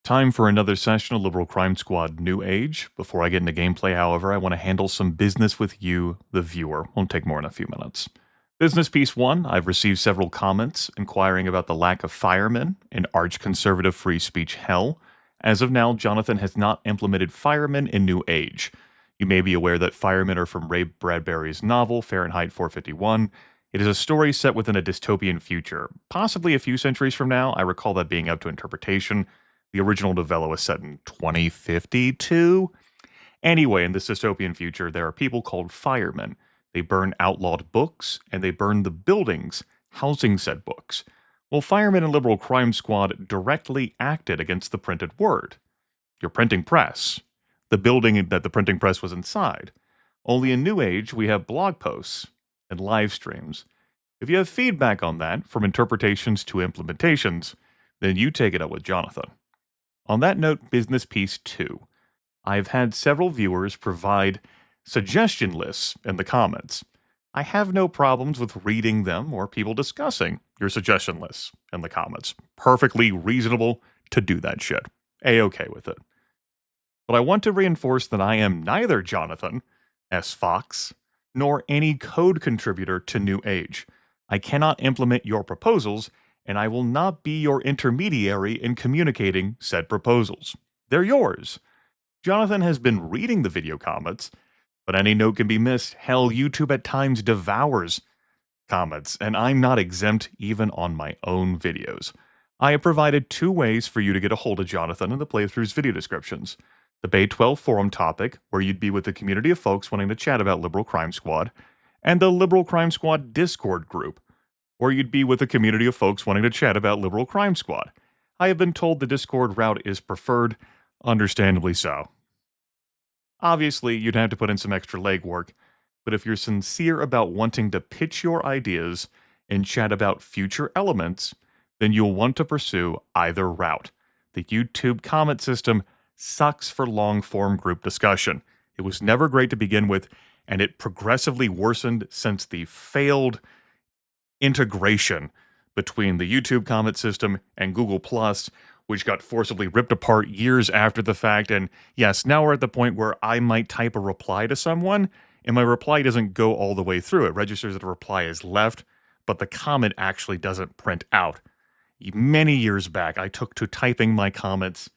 Time for another session of Liberal Crime Squad New Age. Before I get into gameplay, however, I want to handle some business with you, the viewer. Won't take more than a few minutes. Business Piece 1, I've received several comments inquiring about the lack of firemen in arch-conservative free speech hell. As of now, Jonathan has not implemented firemen in New Age. You may be aware that firemen are from Ray Bradbury's novel, Fahrenheit 451. It is a story set within a dystopian future, possibly a few centuries from now. I recall that being up to interpretation. The original novella was set in 2052. Anyway, in this dystopian future, there are people called firemen. They burn outlawed books, and they burn the buildings housing said books. Well, firemen in Liberal Crime Squad directly acted against the printed word. Your printing press. The building that the printing press was inside. Only in New Age, we have blog posts and live streams. If you have feedback on that, from interpretations to implementations, then you take it up with Jonathan. On that note, Business Piece 2. I've had several viewers provide suggestion lists in the comments. I have no problems with reading them or people discussing your suggestion lists in the comments. Perfectly reasonable to do that shit. A-okay with it. But I want to reinforce that I am neither Jonathan S. Fox nor any code contributor to New Age. I cannot implement your proposals, and I will not be your intermediary in communicating said proposals. They're yours. Jonathan has been reading the video comments, but any note can be missed. Hell, YouTube at times devours comments, and I'm not exempt even on my own videos. I have provided 2 ways for you to get a hold of Jonathan in the playthrough's video descriptions. The Bay 12 forum topic, where you'd be with a community of folks wanting to chat about Liberal Crime Squad, and the Liberal Crime Squad Discord group, where you'd be with a community of folks wanting to chat about Liberal Crime Squad. I have been told the Discord route is preferred, understandably so. Obviously, you'd have to put in some extra legwork, but if you're sincere about wanting to pitch your ideas and chat about future elements, then you'll want to pursue either route. The YouTube comment system sucks for long-form group discussion. It was never great to begin with, and it progressively worsened since the failed integration between the YouTube comment system and Google+, which got forcibly ripped apart years after the fact. And yes, now we're at the point where I might type a reply to someone, and my reply doesn't go all the way through. It registers that a reply is left, but the comment actually doesn't print out. Many years back, I took to typing my comments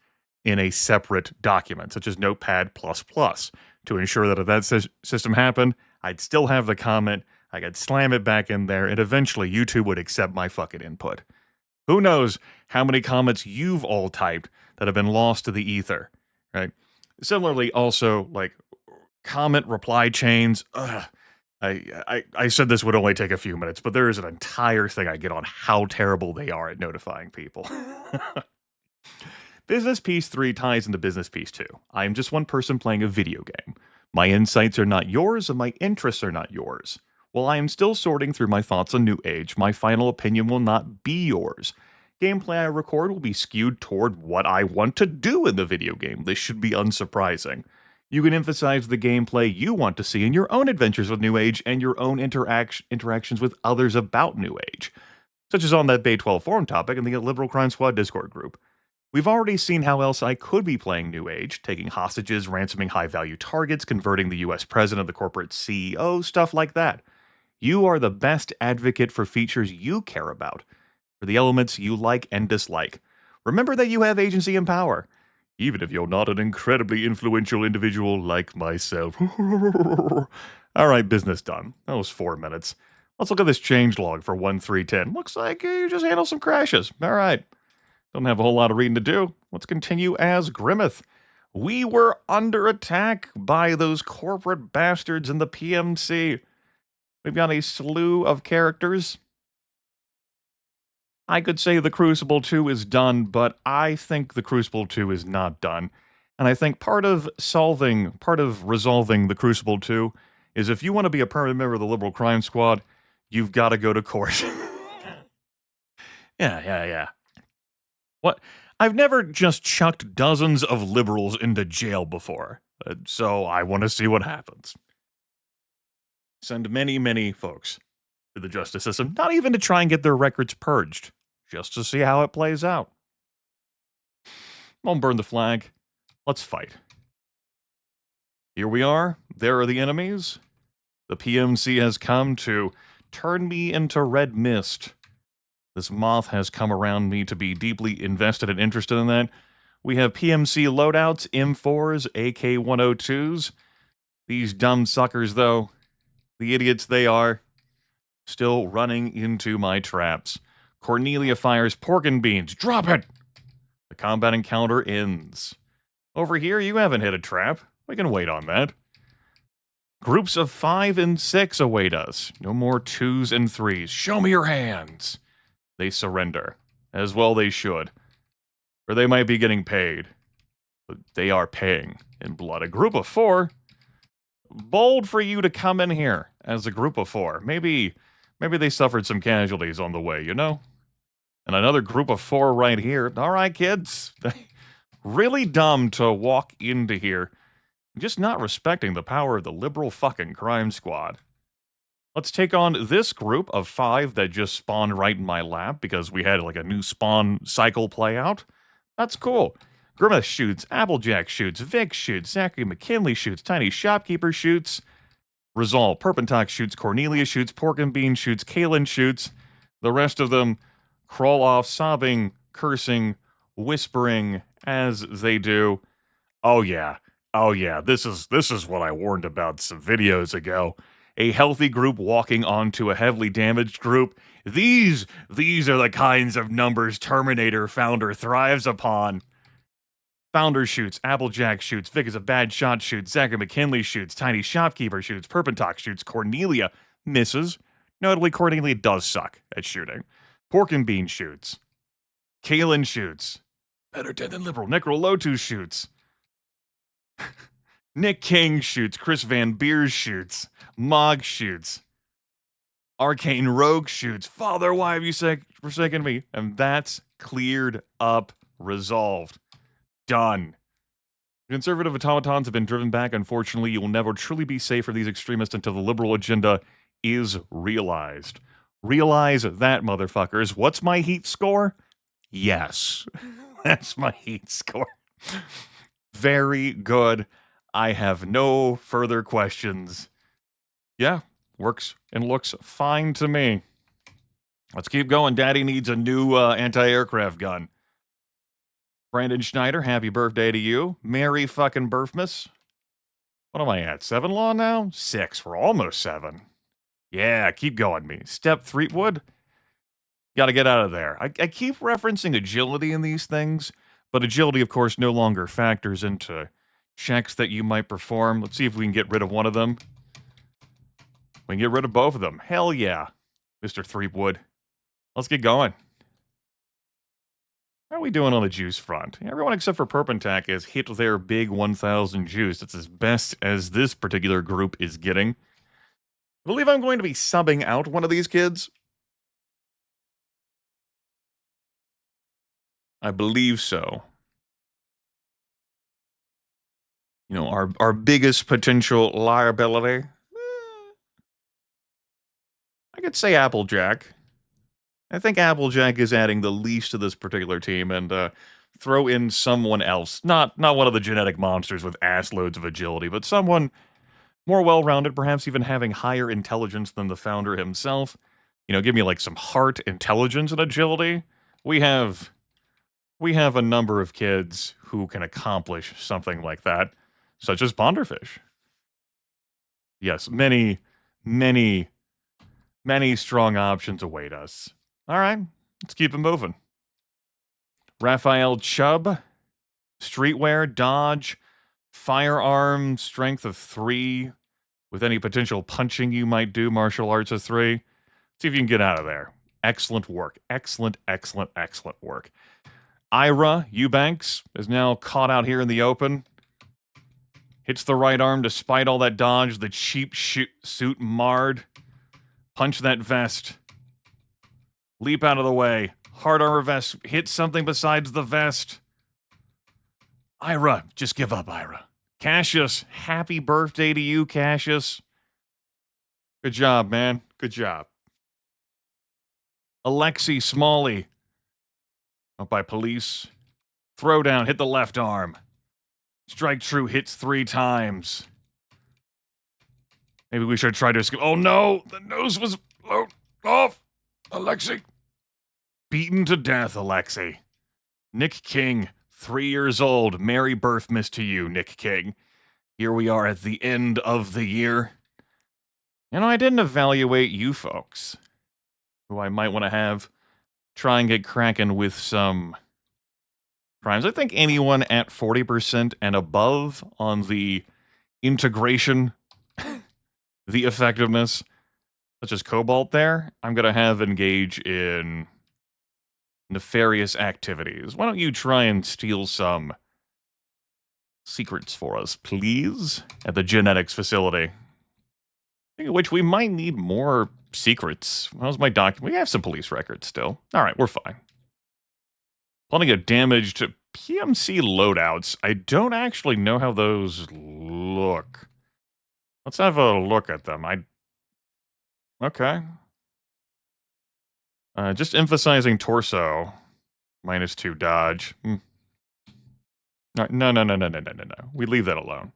in a separate document, such as Notepad++, to ensure that if that system happened, I'd still have the comment, I could slam it back in there, and eventually YouTube would accept my fucking input. Who knows how many comments you've all typed that have been lost to the ether, right? Similarly, also, like, comment reply chains. I said this would only take a few minutes, but there is an entire thing I get on how terrible they are at notifying people. Business Piece 3 ties into Business Piece 2. I am just one person playing a video game. My insights are not yours, and my interests are not yours. While I am still sorting through my thoughts on New Age, my final opinion will not be yours. Gameplay I record will be skewed toward what I want to do in the video game. This should be unsurprising. You can emphasize the gameplay you want to see in your own adventures with New Age and your own interactions with others about New Age, such as on that Bay 12 forum topic in the Liberal Crime Squad Discord group. We've already seen how else I could be playing New Age, taking hostages, ransoming high-value targets, converting the US president, the corporate CEO, stuff like that. You are the best advocate for features you care about, for the elements you like and dislike. Remember that you have agency and power, even if you're not an incredibly influential individual like myself. All right, business done. That was 4 minutes. Let's look at this changelog for 1.3.10. Looks like you just handled some crashes. All right. Don't have a whole lot of reading to do. Let's continue as Grimith. We were under attack by those corporate bastards in the PMC. We've got a slew of characters. I could say the Crucible 2 is done, but I think the Crucible 2 is not done. And I think part of resolving the Crucible 2 is if you want to be a permanent member of the Liberal Crime Squad, you've got to go to court. Yeah. What? I've never just chucked dozens of liberals into jail before, so I want to see what happens. Send many folks to the justice system, not even to try and get their records purged, just to see how it plays out. Won't burn the flag. Let's fight. Here we are. There are the enemies. The PMC has come to turn me into red mist. This moth has come around me to be deeply invested and interested in that. We have PMC loadouts, M4s, AK-102s. These dumb suckers, though, the idiots they are, still running into my traps. Cornelia fires pork and beans. Drop it! The combat encounter ends. Over here, you haven't hit a trap. We can wait on that. Groups of 5 and 6 await us. No more 2s and 3s. Show me your hands. They surrender. As well they should. Or they might be getting paid. But they are paying in blood. A group of 4? Bold for you to come in here as a group of 4. Maybe they suffered some casualties on the way, you know? And another group of 4 right here. All right, kids. Really dumb to walk into here just not respecting the power of the liberal fucking crime squad. Let's take on this group of 5 that just spawned right in my lap because we had like a new spawn cycle play out. That's cool. Grimith shoots, Applejack shoots, Vic shoots, Zachary McKinley shoots, Tiny Shopkeeper shoots, Resolve, Perpentock shoots, Cornelia shoots, Pork and Bean shoots, Kalen shoots. The rest of them crawl off, sobbing, cursing, whispering as they do. Oh yeah, this is what I warned about some videos ago. A healthy group walking onto a heavily damaged group. These are the kinds of numbers Terminator Founder thrives upon. Founder shoots, Applejack shoots, Vic is a bad shot shoots, Zachary McKinley shoots, Tiny Shopkeeper shoots, Perpentock shoots, Cornelia misses. Notably, Cornelia does suck at shooting. Pork and Bean shoots. Kalen shoots. Better dead than liberal. Necro Lotu shoots. Nick King shoots. Chris Van Beers shoots. Mog shoots. Arcane Rogue shoots. Father, why have you forsaken me? And that's cleared up. Resolved. Done. Conservative automatons have been driven back. Unfortunately, you will never truly be safe for these extremists until the liberal agenda is realized. Realize that, motherfuckers. What's my heat score? Yes. That's my heat score. Very good. I have no further questions. Yeah, works and looks fine to me. Let's keep going. Daddy needs a new anti-aircraft gun. Brandon Schneider, happy birthday to you. Merry fucking birthmas. What am I at? 7 law now? 6. We're almost 7. Yeah, keep going, me. Step 3. Wood. Gotta get out of there. I keep referencing agility in these things, but agility, of course, no longer factors into checks that you might perform. Let's see if we can get rid of one of them. We can get rid of both of them. Hell yeah, Mr. Threepwood. Let's get going. How are we doing on the juice front? Everyone except for Perpentac has hit their big 1,000 juice. That's as best as this particular group is getting. I believe I'm going to be subbing out one of these kids. I believe so. You know, our biggest potential liability. I could say Applejack. I think Applejack is adding the least to this particular team, and throw in someone else. Not one of the genetic monsters with ass loads of agility, but someone more well-rounded, perhaps even having higher intelligence than the founder himself. You know, give me like some heart, intelligence, and agility. We have a number of kids who can accomplish something like that, such as Ponderfish. Yes, many strong options await us. All right, let's keep it moving. Raphael Chubb, streetwear, dodge, firearm, strength of 3, with any potential punching you might do, martial arts of 3. See if you can get out of there. Excellent work. Excellent work. Ira Eubanks is now caught out here in the open. Hits the right arm despite all that dodge. The cheap suit marred. Punch that vest. Leap out of the way. Hard armor vest. Hit something besides the vest. Ira, just give up, Ira. Cassius, happy birthday to you, Cassius. Good job, man. Good job. Alexi Smalley. Up by police. Throw down, hit the left arm. Strike true hits 3 times. Maybe we should try to escape. Oh no! The nose was blown off! Alexei! Beaten to death, Alexei. Nick King, 3 years old. Merry birthmas to you, Nick King. Here we are at the end of the year. You know, I didn't evaluate you folks, who I might want to have try and get cracking with some crimes. I think anyone at 40% and above on the integration, the effectiveness, such as Cobalt there, I'm going to have engage in nefarious activities. Why don't you try and steal some secrets for us, please? At the genetics facility. Speaking of which, we might need more secrets. How's my document? We have some police records still. Alright, we're fine. Plenty of damage to PMC loadouts. I don't actually know how those look. Let's have a look at them. Okay. Just emphasizing torso. -2 dodge. No. We leave that alone.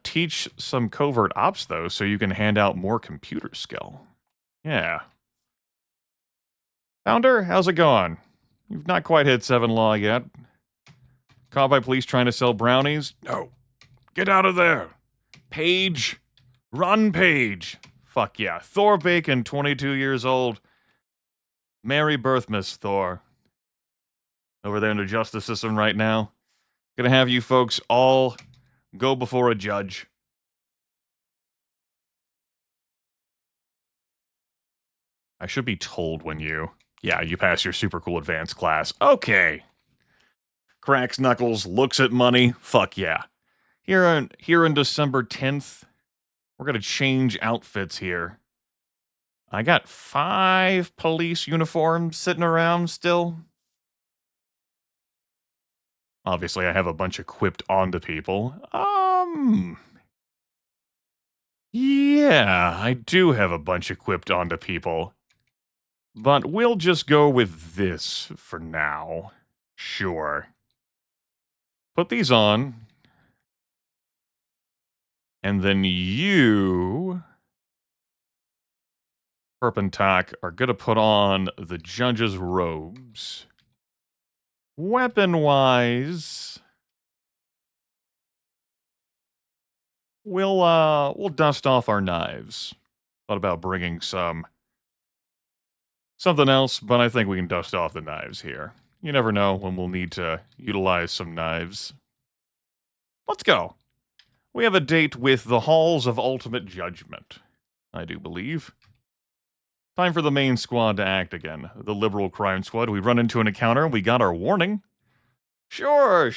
Teach some covert ops, though, so you can hand out more computer skill. Yeah. Founder, how's it going? You've not quite hit 7 law yet. Caught by police trying to sell brownies? No. Get out of there. Paige. Run, Paige. Fuck yeah. Thor Bacon, 22 years old. Merry birthmas, Thor. Over there in the justice system right now. Gonna have you folks all go before a judge. I should be told when you... Yeah, you pass your super cool advanced class. Okay. Cracks knuckles, looks at money. Fuck yeah. Here on December 10th, we're gonna change outfits here. I got 5 police uniforms sitting around still. Obviously, I have a bunch equipped onto people. Yeah, I do have a bunch equipped onto people. But we'll just go with this for now. Sure. Put these on. And then you, Perpentak, are going to put on the judge's robes. Weapon-wise, we'll dust off our knives. Thought about bringing something else, but I think we can dust off the knives here. You never know when we'll need to utilize some knives. Let's go. We have a date with the Halls of Ultimate Judgment, I do believe. Time for the main squad to act again. The Liberal Crime Squad. We run into an encounter, we got our warning. Sure.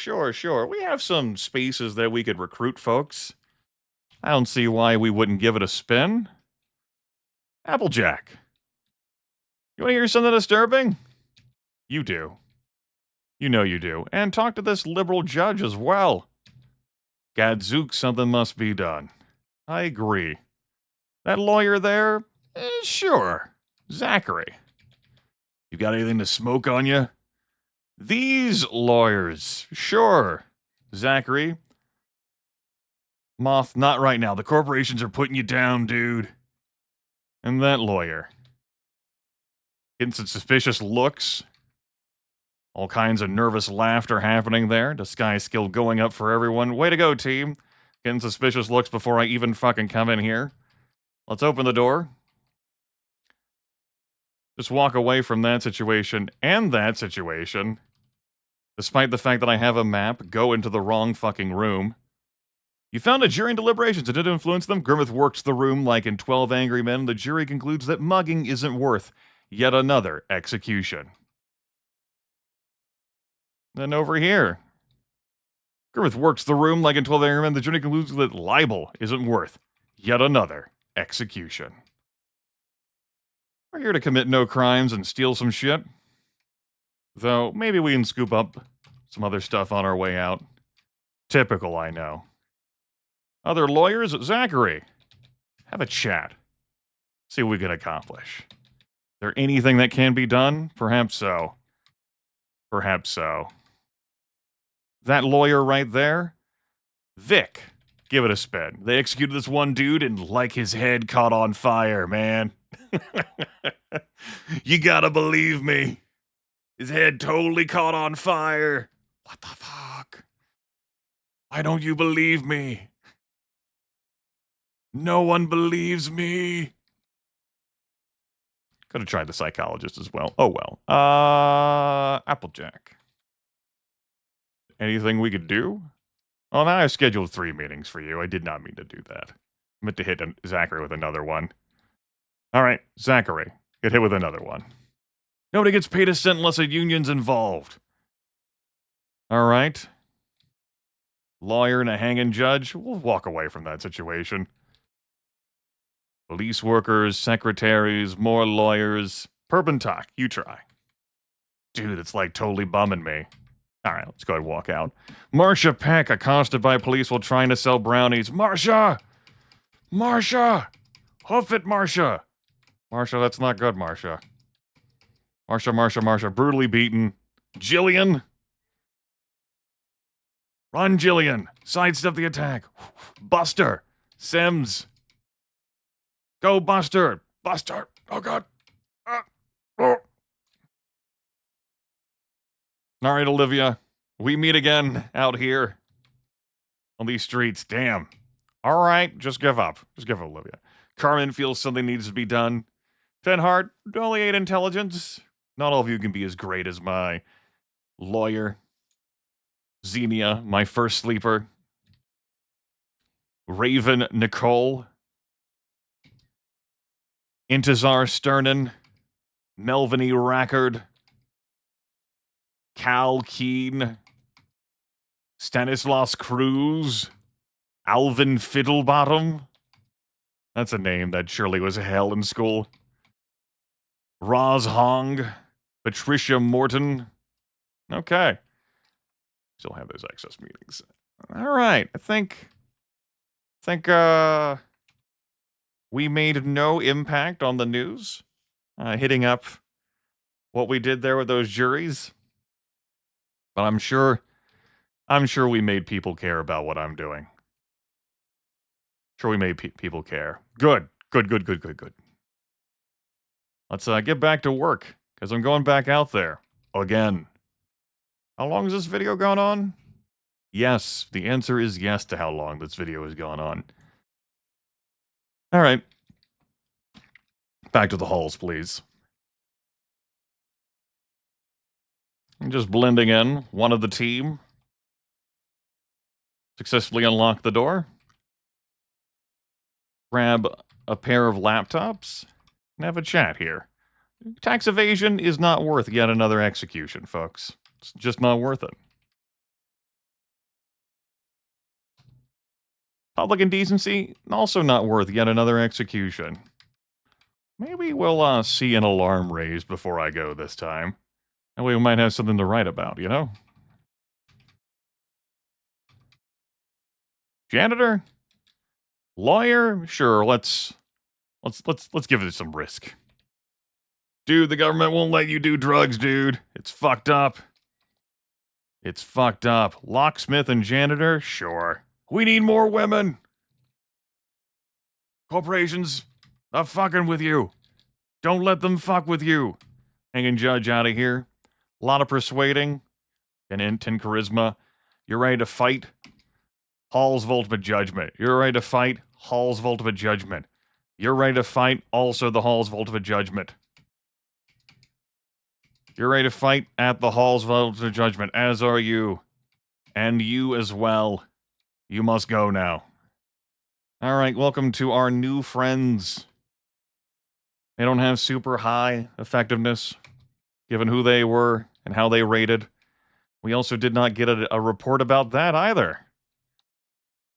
We have some spaces that we could recruit folks. I don't see why we wouldn't give it a spin. Applejack. You want to hear something disturbing? You do. You know you do. And talk to this liberal judge as well. Gadzook, something must be done. I agree. That lawyer there? Sure. Zachary. You got anything to smoke on you? These lawyers. Sure. Zachary. Moth, not right now. The corporations are putting you down, dude. And that lawyer. Getting some suspicious looks. All kinds of nervous laughter happening there. Disguise skill going up for everyone. Way to go, team. Getting suspicious looks before I even fucking come in here. Let's open the door. Just walk away from that situation and that situation. Despite the fact that I have a map, go into the wrong fucking room. You found a jury in deliberations. It did influence them. Grimith works the room like in 12 Angry Men. The jury concludes that mugging isn't worth yet another execution. Then over here. Grimith works the room like in 12 Angry Men. The jury concludes that libel isn't worth yet another execution. We're here to commit no crimes and steal some shit. Though, maybe we can scoop up some other stuff on our way out. Typical, I know. Other lawyers? Zachary. Have a chat. See what we can accomplish. Is there anything that can be done? Perhaps so. Perhaps so. That lawyer right there? Vic. Give it a spin. They executed this one dude and like his head caught on fire, man. You gotta believe me. His head totally caught on fire. What the fuck? Why don't you believe me? No one believes me. Could have tried the psychologist as well. Oh well. Applejack. Anything we could do? Oh, now I've scheduled 3 meetings for you. I did not mean to do that. I meant to hit Zachary with another one. Alright, Zachary. Get hit with another one. Nobody gets paid a cent unless a union's involved. Alright. Lawyer and a hanging judge. We'll walk away from that situation. Police workers, secretaries, more lawyers. Perpentock, you try. Dude, it's like totally bumming me. Alright, let's go ahead and walk out. Marcia Peck, accosted by police while trying to sell brownies. Marcia! Marcia! Hoof it, Marcia! Marcia, that's not good, Marcia. Marcia. Brutally beaten. Jillian! Run, Jillian! Sidestep the attack. Buster! Sims! Go, Buster! Buster! Oh, God! Oh. Alright, Olivia. We meet again out here. On these streets. Damn. Alright, just give up. Just give up, Olivia. Carmen feels something needs to be done. Tenhart, only 8 intelligence. Not all of you can be as great as my lawyer. Xenia, my first sleeper. Raven Nicole. Intezar Sternin. Melviny Rackard. Cal Keen. Stanislaus Cruz. Alvin Fiddlebottom. That's a name that surely was hell in school. Roz Hong. Patricia Morton. Okay. Still have those excess meetings. Alright, I think we made no impact on the news. Hitting up what we did there with those juries. But I'm sure we made people care about what I'm doing. Sure we made people care. Good. Let's get back to work, because I'm going back out there. Again. How long has this video gone on? Yes. The answer is yes to how long this video has gone on. Alright. Back to the halls, please. I'm just blending in. One of the team. Successfully unlock the door. Grab a pair of laptops. And have a chat here. Tax evasion is not worth yet another execution, folks. It's just not worth it. Public indecency, also not worth yet another execution. Maybe we'll see an alarm raised before I go this time. That way we might have something to write about, you know? Janitor? Lawyer? Sure, let's give it some risk. Dude, the government won't let you do drugs, dude. It's fucked up. It's fucked up. Locksmith and janitor? Sure. We need more women. Corporations, they're fucking with you. Don't let them fuck with you. Hanging judge out of here. A lot of persuading. And 10 charisma. You're ready to fight? Hall's ultimate judgment. You're ready to fight? Hall's ultimate judgment. You're ready to fight? Also the Hall's ultimate judgment. You're ready to fight at the Hall's ultimate judgment, as are you. And you as well. You must go now. Alright, welcome to our new friends. They don't have super high effectiveness, given who they were and how they rated. We also did not get a report about that either.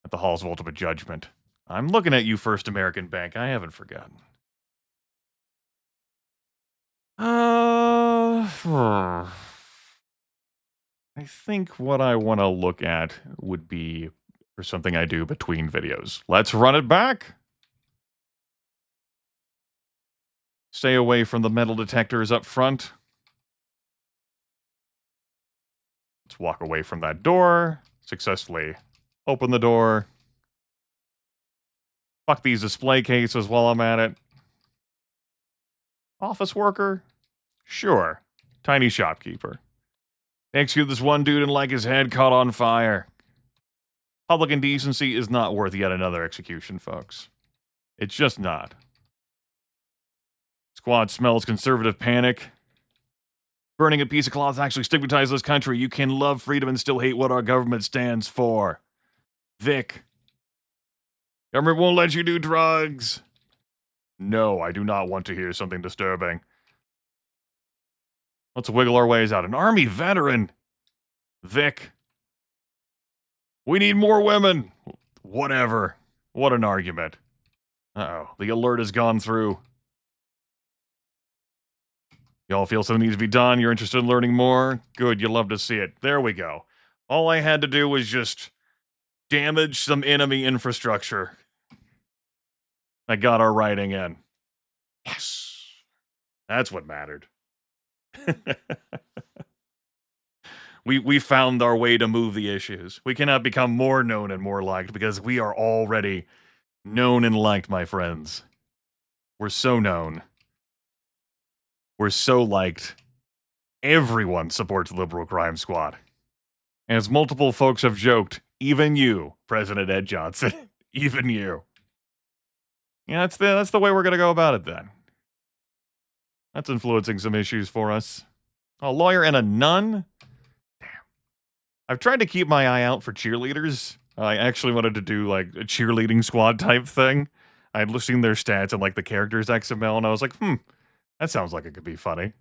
At the Hall's ultimate judgment. I'm looking at you, First American Bank. I haven't forgotten. I think what I want to look at would be for something I do between videos. Let's run it back. Stay away from the metal detectors up front. Let's walk away from that door. Successfully open the door. Fuck these display cases while I'm at it. Office worker? Sure. Tiny shopkeeper. Execute this one dude and like his head caught on fire. Public indecency is not worth yet another execution, folks. It's just not. Squad smells conservative panic. Burning a piece of cloth actually stigmatizes this country. You can love freedom and still hate what our government stands for. Vic. Government won't let you do drugs. No, I do not want to hear something disturbing. Let's wiggle our ways out. An army veteran. Vic. We need more women. Whatever. What an argument. Uh-oh. The alert has gone through. Y'all feel something needs to be done? You're interested in learning more? Good, you love to see it. There we go. All I had to do was just damage some enemy infrastructure. I got our writing in. Yes. That's what mattered. We found our way to move the issues. We cannot become more known and more liked because we are already known and liked, my friends. We're so known. We're so liked. Everyone supports Liberal Crime Squad. As multiple folks have joked, even you, President Ed Johnson, even you. Yeah, that's the way we're going to go about it then. That's influencing some issues for us. A lawyer and a nun? Damn. I've tried to keep my eye out for cheerleaders. I actually wanted to do like a cheerleading squad type thing. I'd seen their stats and like the characters XML, and I was like, that sounds like it could be funny.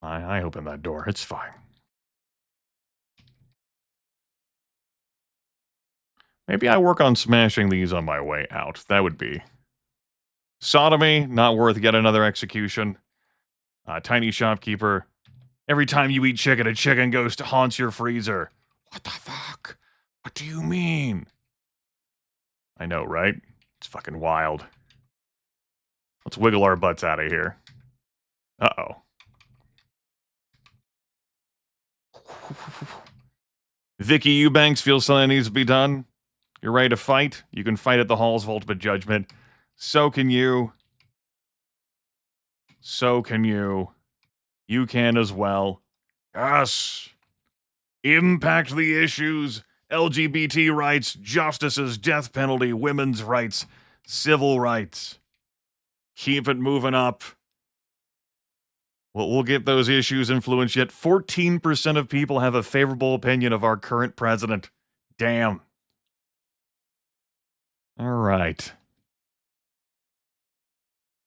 I open that door. It's fine. Maybe I work on smashing these on my way out. That would be. Sodomy, not worth yet another execution. Tiny shopkeeper. Every time you eat chicken, a chicken ghost haunts your freezer. What the fuck? What do you mean? I know, right? It's fucking wild. Let's wiggle our butts out of here. Uh-oh. Vicky Eubanks feels something needs to be done. You're ready to fight? You can fight at the Halls of Ultimate Judgment. So can you. So can you. You can as well. Yes. Impact the issues. LGBT rights, justices, death penalty, women's rights, civil rights. Keep it moving up. We'll get those issues influenced yet. 14% of people have a favorable opinion of our current president. Damn. All right.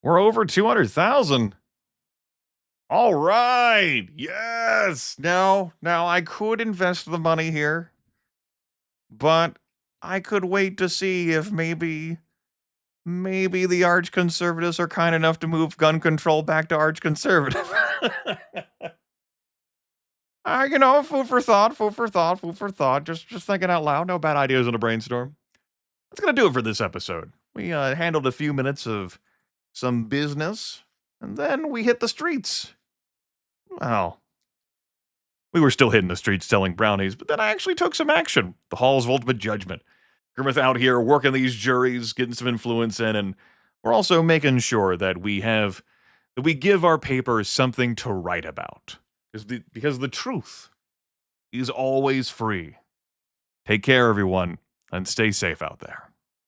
We're over 200,000. All right. Yes. Now I could invest the money here, but I could wait to see if maybe the arch conservatives are kind enough to move gun control back to arch conservative. Food for thought. Just thinking out loud. No bad ideas in a brainstorm. That's going to do it for this episode. We handled a few minutes of some business, and then we hit the streets. Well, we were still hitting the streets selling brownies, but then I actually took some action. The Halls of Ultimate Judgment. Grimith out here working these juries, getting some influence in, and we're also making sure that we give our paper something to write about. Because the truth is always free. Take care, everyone, and stay safe out there.